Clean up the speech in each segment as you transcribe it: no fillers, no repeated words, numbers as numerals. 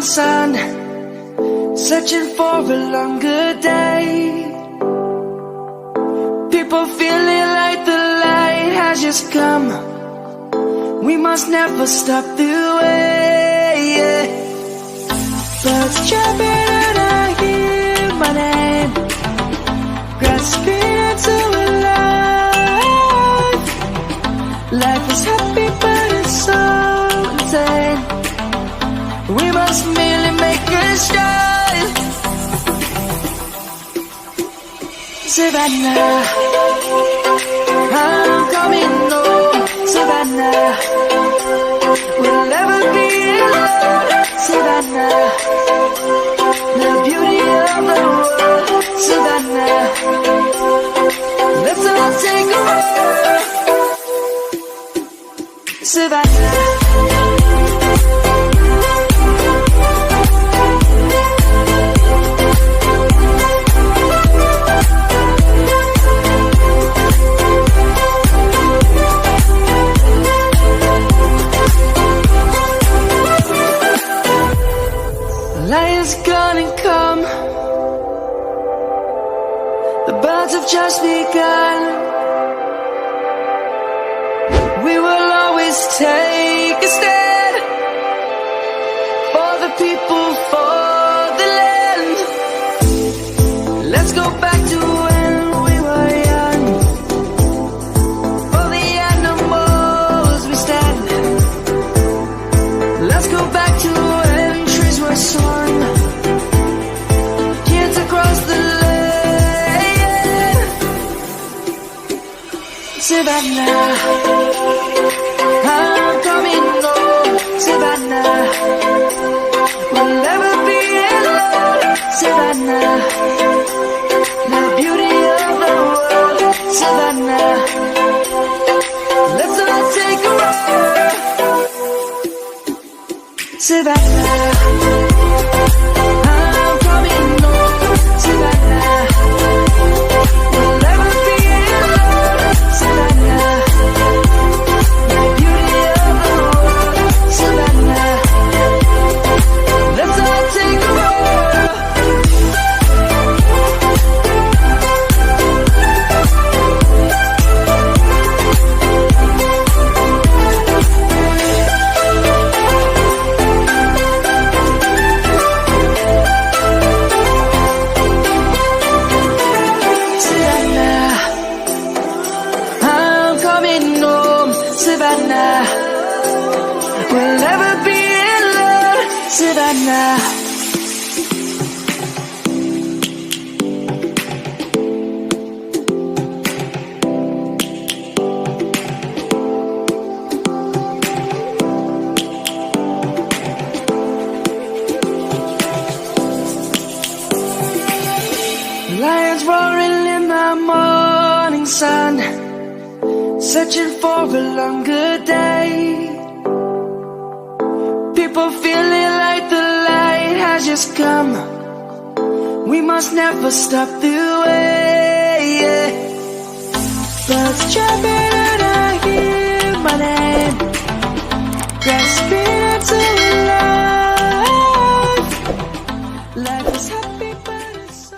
morning sun, searching for a longer day. People feeling like the light has just come. We must never stop the way. Birds jumping and I hear my name, grasping into a life. Life is happy but it's so insane. We must merely make a start. Savannah, I'm coming home. Savannah, we'll never be alone. Savannah, the beauty of the world. Savannah, let's all take a walk. Savannah, lion's gonna come. The birds have just begun. We will always take a stand for the people, for the land. Let's go back to when we were young. For the animals we stand. Let's go back to when trees were swung, kids across the land. Savannah, I'm coming home. Savannah, we'll never be alone. Savannah, the beauty of the world. Savannah, let's all take a walk. Savannah, I'm coming home. Savannah, we'll never be alone. Savannah, the beauty of the world. Savannah, let's all take a walk. Savannah, I'm coming home. Savannah, we'll never be alone. Savannah. Lions roaring in the morning sun, searching for a longer day. People feeling like the light has just come. We must never stop the way. Birds jumping and I hear my name, grasping into life. Life is happy but it's so.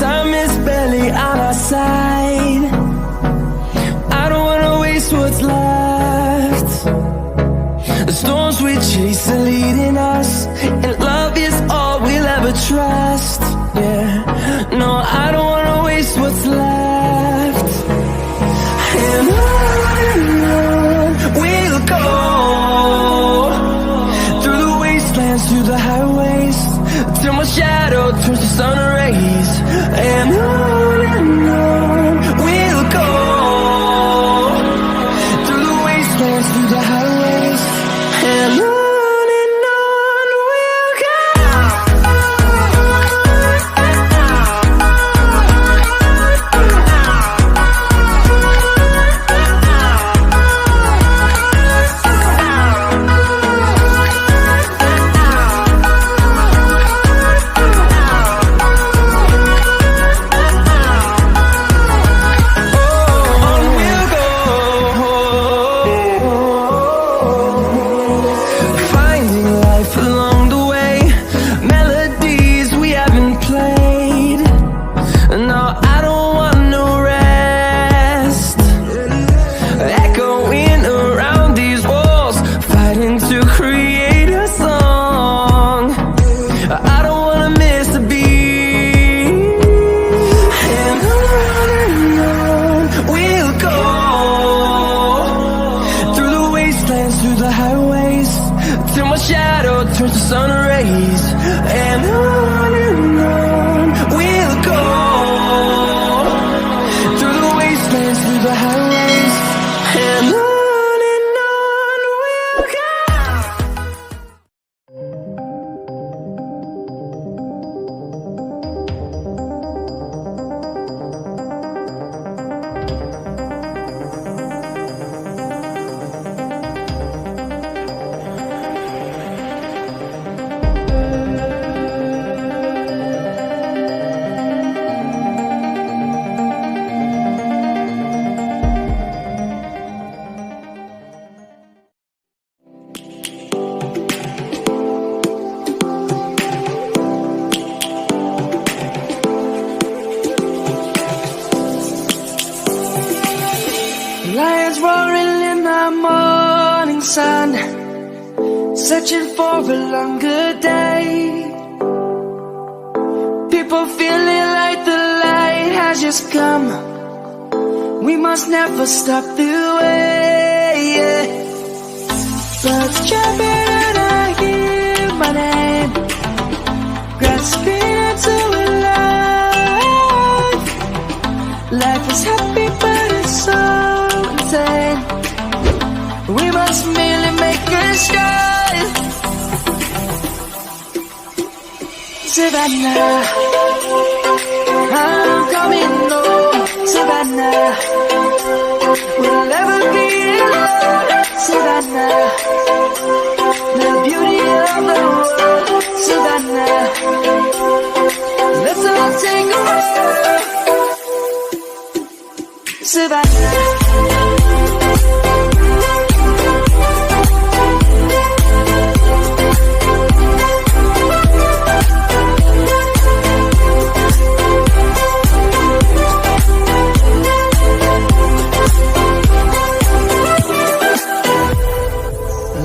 Time is barely on our side. I don't wanna waste what's left. The storms we chase are leading us, and love is all we'll ever trust. Yeah, no, I don't wanna waste what's left. And on we'll go, through the wastelands, through the highways, till my shadow turns to sun rays. And on we'll go, through the wastelands, through the highways, and on we'll go. Along the way, melodies we haven't played. No, I don't want no rest. Echoing around these walls, fighting to create a song. I don't wanna miss a beat. And on we'll go, through the wastelands, through the highways, till my shadow turns to sun rays. And on we'll go, through the wastelands, through the highways, and on we'll go. Lions roaring in the morning sun, searching for a longer day. People feeling like the light has just come. We must never stop the way. Birds jumping and I hear my name, grasping into a life. Life is happy but it's so insane. We must merely make a start. Savannah, I'm coming home. Savannah, we'll never be alone. Savannah, the beauty of the world. Savannah, let's all take a walk. Savannah.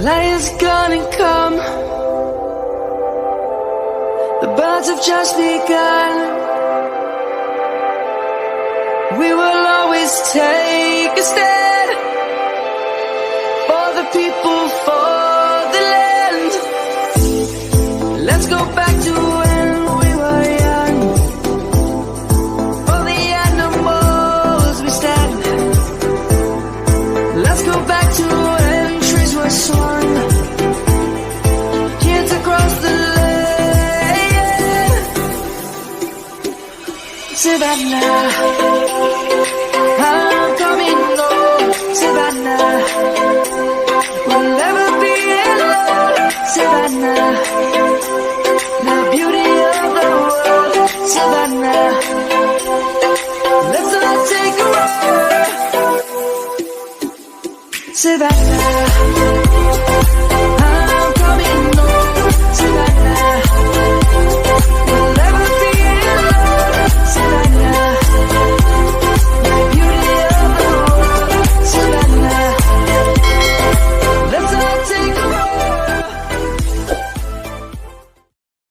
Lion's gonna come. The birds have just begun. We will always take a stand for the people, for the land. Let's go back to when we were young. For the animals we stand. Let's go back to when trees were swung, kids across the land. Savannah, I'm coming home. Savannah, we'll never be alone. Savannah.